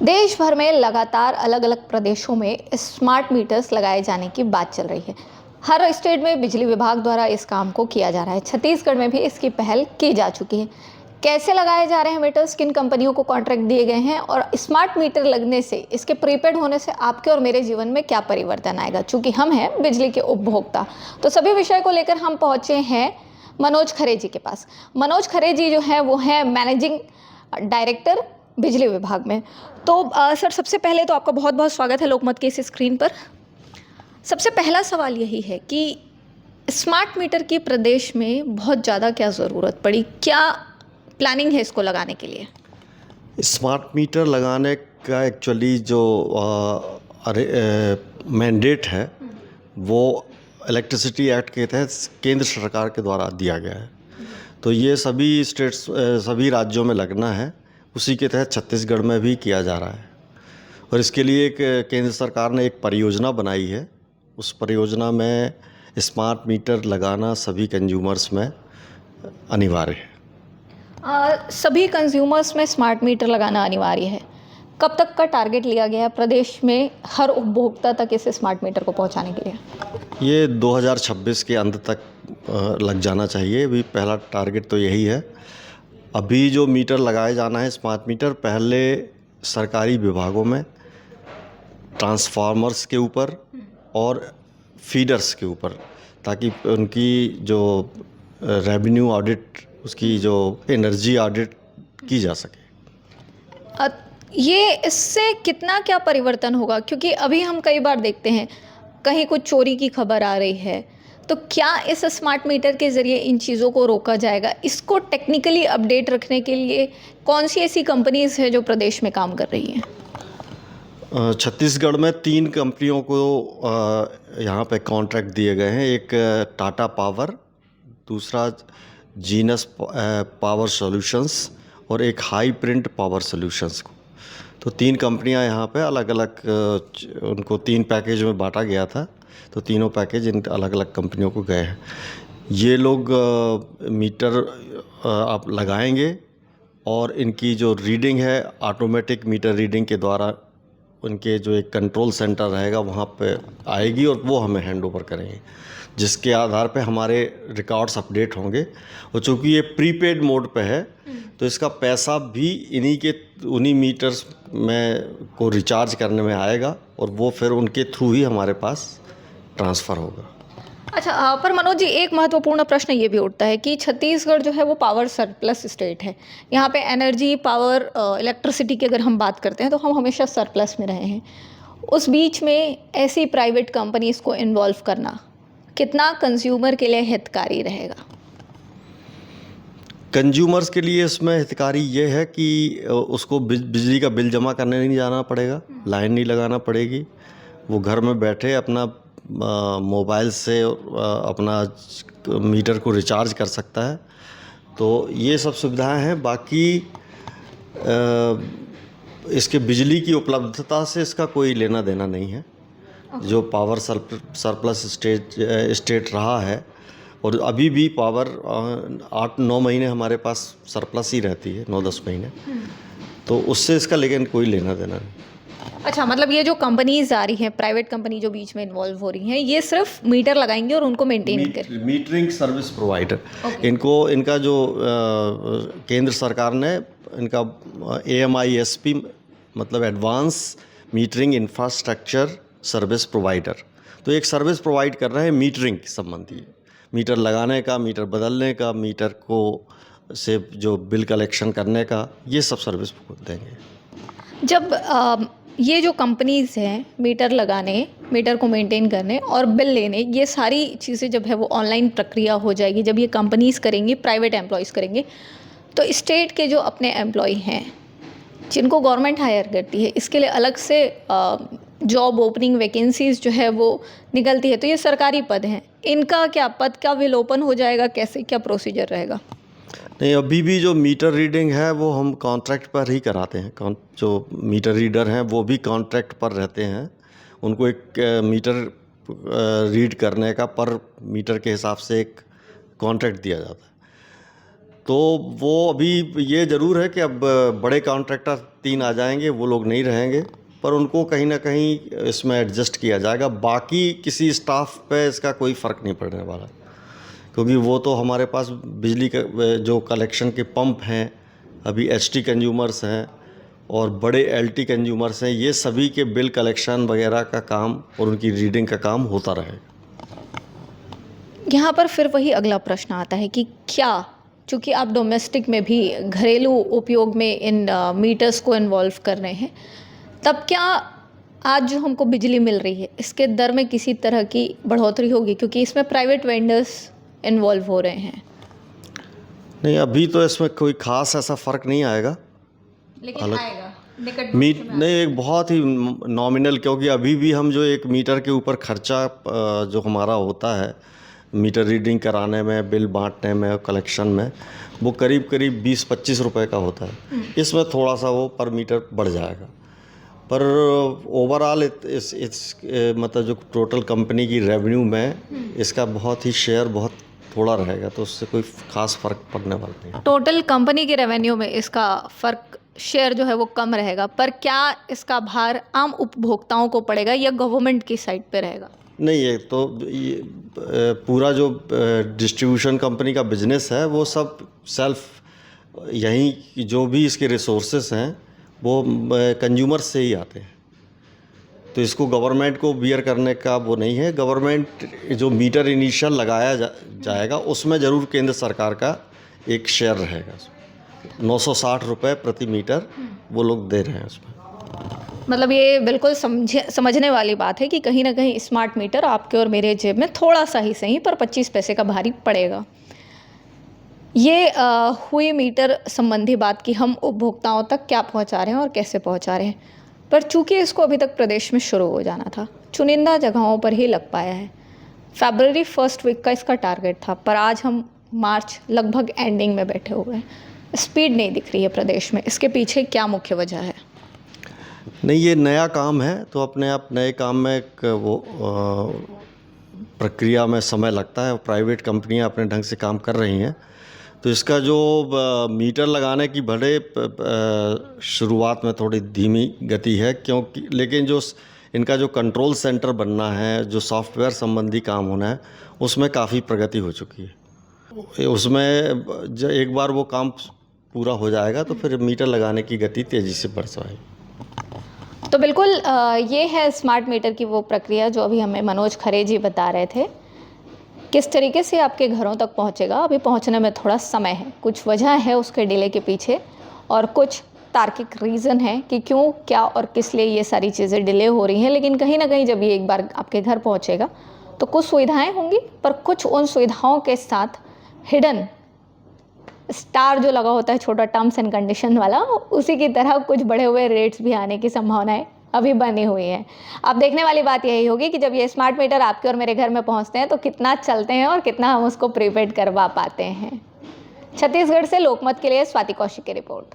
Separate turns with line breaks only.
देश भर में लगातार अलग अलग प्रदेशों में स्मार्ट मीटर्स लगाए जाने की बात चल रही है। हर स्टेट में बिजली विभाग द्वारा इस काम को किया जा रहा है। छत्तीसगढ़ में भी इसकी पहल की जा चुकी है। कैसे लगाए जा रहे हैं मीटर्स, किन कंपनियों को कॉन्ट्रैक्ट दिए गए हैं और स्मार्ट मीटर लगने से, इसके प्रीपेड होने से आपके और मेरे जीवन में क्या परिवर्तन आएगा, चूंकि हम हैं बिजली के उपभोक्ता। तो सभी विषय को लेकर हम पहुंचे हैं मनोज खरे जी के पास। मनोज खरे जी जो है वो है मैनेजिंग डायरेक्टर बिजली विभाग में। तो सर, सबसे पहले तो आपका बहुत बहुत स्वागत है लोकमत के इस स्क्रीन पर। सबसे पहला सवाल यही है कि स्मार्ट मीटर की प्रदेश में बहुत ज़्यादा क्या ज़रूरत पड़ी, क्या प्लानिंग है इसको लगाने के लिए?
स्मार्ट मीटर लगाने का एक्चुअली जो मैंडेट है वो इलेक्ट्रिसिटी एक्ट के तहत केंद्र सरकार के द्वारा दिया गया है। तो ये सभी स्टेट्स सभी राज्यों में लगना है। उसी के तहत छत्तीसगढ़ में भी किया जा रहा है और इसके लिए एक केंद्र सरकार ने एक परियोजना बनाई है। उस परियोजना में स्मार्ट मीटर लगाना सभी कंज्यूमर्स में अनिवार्य है।
सभी कंज्यूमर्स में स्मार्ट मीटर लगाना अनिवार्य है। कब तक का टारगेट लिया गया है प्रदेश में हर उपभोक्ता तक इस स्मार्ट मीटर को पहुंचाने के लिए?
ये 2026 के अंत तक लग जाना चाहिए। अभी पहला टारगेट तो यही है। अभी जो मीटर लगाए जाना है स्मार्ट मीटर, पहले सरकारी विभागों में ट्रांसफार्मर्स के ऊपर और फीडर्स के ऊपर, ताकि उनकी जो रेवेन्यू ऑडिट, उसकी जो एनर्जी ऑडिट की जा सके।
ये इससे कितना क्या परिवर्तन होगा, क्योंकि अभी हम कई बार देखते हैं कहीं कुछ चोरी की खबर आ रही है, तो क्या इस स्मार्ट मीटर के ज़रिए इन चीज़ों को रोका जाएगा? इसको टेक्निकली अपडेट रखने के लिए कौन सी ऐसी कंपनीज़ है जो प्रदेश में काम कर रही हैं?
छत्तीसगढ़ में 3 कंपनियों को यहाँ पे कॉन्ट्रैक्ट दिए गए हैं। एक टाटा पावर, दूसरा जीनस पावर सॉल्यूशंस और एक हाई प्रिंट पावर सॉल्यूशंस को। तो 3 कंपनियां यहाँ पे अलग अलग, उनको 3 पैकेज में बांटा गया था। तो तीनों पैकेज इन अलग अलग कंपनियों को गए हैं। ये लोग मीटर आप लगाएंगे और इनकी जो रीडिंग है ऑटोमेटिक मीटर रीडिंग के द्वारा उनके जो एक कंट्रोल सेंटर रहेगा वहाँ पे आएगी और वो हमें हैंड ओवर करेंगे, जिसके आधार पे हमारे रिकॉर्ड्स अपडेट होंगे। और चूँकि ये प्रीपेड मोड पे है तो इसका पैसा भी उन्हीं मीटर्स में को रिचार्ज करने में आएगा और वो फिर उनके थ्रू ही हमारे पास ट्रांसफ़र होगा।
अच्छा, पर मनोज जी, एक महत्वपूर्ण प्रश्न ये भी उठता है कि छत्तीसगढ़ जो है वो पावर सरप्लस स्टेट है। यहाँ पे एनर्जी, पावर, इलेक्ट्रिसिटी की अगर हम बात करते हैं तो हम हमेशा सरप्लस में रहे हैं। उस बीच में ऐसी प्राइवेट कंपनीज को इन्वॉल्व करना कितना कंज्यूमर के लिए हितकारी रहेगा?
कंज्यूमर्स के लिए इसमें हितकारी ये है कि उसको बिजली का बिल जमा करने नहीं जाना पड़ेगा, लाइन नहीं लगाना पड़ेगी। वो घर में बैठे अपना मोबाइल से अपना मीटर को रिचार्ज कर सकता है। तो ये सब सुविधाएं हैं। बाकी इसके बिजली की उपलब्धता से इसका कोई लेना देना नहीं है। जो पावर सरप्लस स्टेट रहा है और अभी भी पावर 8-9 महीने हमारे पास सरप्लस ही रहती है, 9-10 महीने। तो उससे इसका लेकिन कोई लेना देना नहीं।
अच्छा, मतलब ये जो कंपनीज आ रही हैं, प्राइवेट कंपनी जो बीच में इन्वॉल्व हो रही हैं, ये सिर्फ मीटर लगाएंगे और उनको मेंटेन करेंगे?
Metering service provider. इनका जो केंद्र सरकार ने इनका AMISP मतलब advance metering infrastructure service provider, तो एक सर्विस प्रोवाइड कर रहे हैं मीटरिंग संबंधी, मीटर लगाने का, मीटर बदलने का, मीटर को से जो बिल कलेक्शन करने का, ये सब सर्विस देंगे।
जब ये जो कंपनीज़ हैं मीटर लगाने, मीटर को मेंटेन करने और बिल लेने, ये सारी चीज़ें जब है वो ऑनलाइन प्रक्रिया हो जाएगी, जब ये कंपनीज़ करेंगी, प्राइवेट एम्प्लॉयज़ करेंगे, तो स्टेट के जो अपने एम्प्लॉय हैं जिनको गवर्नमेंट हायर करती है, इसके लिए अलग से जॉब ओपनिंग वैकेंसीज़ जो है वो निकलती है। तो ये सरकारी पद हैं, इनका क्या पद का विलोपन हो जाएगा? कैसे क्या प्रोसीजर रहेगा?
नहीं, अभी भी जो मीटर रीडिंग है वो हम कॉन्ट्रैक्ट पर ही कराते हैं। जो मीटर रीडर हैं वो भी कॉन्ट्रैक्ट पर रहते हैं। उनको एक मीटर रीड करने का पर मीटर के हिसाब से एक कॉन्ट्रैक्ट दिया जाता है। तो वो अभी ये ज़रूर है कि अब बड़े कॉन्ट्रैक्टर 3 आ जाएंगे, वो लोग नहीं रहेंगे, पर उनको कहीं ना कहीं इसमें एडजस्ट किया जाएगा। बाकी किसी स्टाफ पे इसका कोई फ़र्क नहीं पड़ने वाला, क्योंकि वो तो हमारे पास बिजली का जो कलेक्शन के पंप हैं, अभी एचटी कंज्यूमर्स हैं और बड़े एलटी कंज्यूमर्स हैं, ये सभी के बिल कलेक्शन वगैरह का काम और उनकी रीडिंग का काम होता रहेगा।
यहाँ पर फिर वही अगला प्रश्न आता है कि क्या, चूँकि आप डोमेस्टिक में भी घरेलू उपयोग में इन मीटर्स को इन्वॉल्व कर रहे हैं, तब क्या आज जो हमको बिजली मिल रही है इसके दर में किसी तरह की बढ़ोतरी होगी, क्योंकि इसमें प्राइवेट वेंडर्स इन्वॉल्व हो रहे हैं?
नहीं, अभी तो इसमें कोई ख़ास ऐसा फ़र्क नहीं आएगा,
लेकिन आएगा निकट
मीट नहीं, एक बहुत ही नॉमिनल, क्योंकि अभी भी हम जो एक मीटर के ऊपर खर्चा जो हमारा होता है मीटर रीडिंग कराने में, बिल बांटने में, कलेक्शन में, वो करीब करीब 20-25 रुपए का होता है। इसमें थोड़ा सा वो पर मीटर बढ़ जाएगा, पर ओवरऑल मतलब जो टोटल कंपनी की रेवेन्यू में इसका बहुत ही शेयर बहुत थोड़ा रहेगा, तो उससे कोई ख़ास फ़र्क पड़ने वाला नहीं।
टोटल कंपनी के रेवेन्यू में इसका फ़र्क, शेयर जो है वो कम रहेगा, पर क्या इसका भार आम उपभोक्ताओं को पड़ेगा या गवर्नमेंट की साइड पे रहेगा?
नहीं, ये तो ये पूरा जो डिस्ट्रीब्यूशन कंपनी का बिजनेस है वो सब सेल्फ, यहीं जो भी इसके रिसोर्सेस हैं वो कंज्यूमर से ही आते हैं, तो इसको गवर्नमेंट को बियर करने का वो नहीं है। गवर्नमेंट जो मीटर इनिशियल लगाया जाएगा उसमें ज़रूर केंद्र सरकार का एक शेयर रहेगा। 960 रुपये प्रति मीटर वो लोग दे रहे हैं उसमें।
मतलब ये बिल्कुल समझने वाली बात है कि कहीं ना कहीं स्मार्ट मीटर आपके और मेरे जेब में थोड़ा सा ही सही पर 25 पैसे का भारी पड़ेगा। ये हुई मीटर संबंधी बात कि हम उपभोक्ताओं तक क्या पहुंचा रहे हैं और कैसे पहुंचा रहे हैं, पर चूंकि इसको अभी तक प्रदेश में शुरू हो जाना था, चुनिंदा जगहों पर ही लग पाया है। फरवरी फर्स्ट वीक का इसका टारगेट था, पर आज हम मार्च लगभग एंडिंग में बैठे हुए हैं। स्पीड नहीं दिख रही है प्रदेश में, इसके पीछे क्या मुख्य वजह है?
नहीं, ये नया काम है, तो अपने आप नए काम में एक वो प्रक्रिया में समय लगता है। प्राइवेट कंपनियां अपने ढंग से काम कर रही हैं, तो इसका जो मीटर लगाने की बड़े शुरुआत में थोड़ी धीमी गति है, क्योंकि लेकिन जो इनका जो कंट्रोल सेंटर बनना है, जो सॉफ्टवेयर संबंधी काम होना है, उसमें काफ़ी प्रगति हो चुकी है। उसमें जब एक बार वो काम पूरा हो जाएगा तो फिर मीटर लगाने की गति तेज़ी से बढ़ जाएगी।
तो बिल्कुल ये है स्मार्ट मीटर की वो प्रक्रिया जो अभी हमें मनोज खरे जी बता रहे थे। किस तरीके से आपके घरों तक पहुंचेगा, अभी पहुंचने में थोड़ा समय है, कुछ वजह है उसके डिले के पीछे और कुछ तार्किक रीज़न है कि क्यों, क्या और किस लिए ये सारी चीज़ें डिले हो रही हैं। लेकिन कहीं ना कहीं जब ये एक बार आपके घर पहुंचेगा तो कुछ सुविधाएं होंगी, पर कुछ उन सुविधाओं के साथ हिडन स्टार जो लगा होता है छोटा टर्म्स एंड कंडीशन वाला, उसी की तरह कुछ बढ़े हुए रेट्स भी आने की संभावनाएं अभी बनी हुई है। अब देखने वाली बात यही होगी कि जब ये स्मार्ट मीटर आपके और मेरे घर में पहुंचते हैं तो कितना चलते हैं और कितना हम उसको प्रीपेड करवा पाते हैं। छत्तीसगढ़ से लोकमत के लिए स्वाति कौशिक की रिपोर्ट।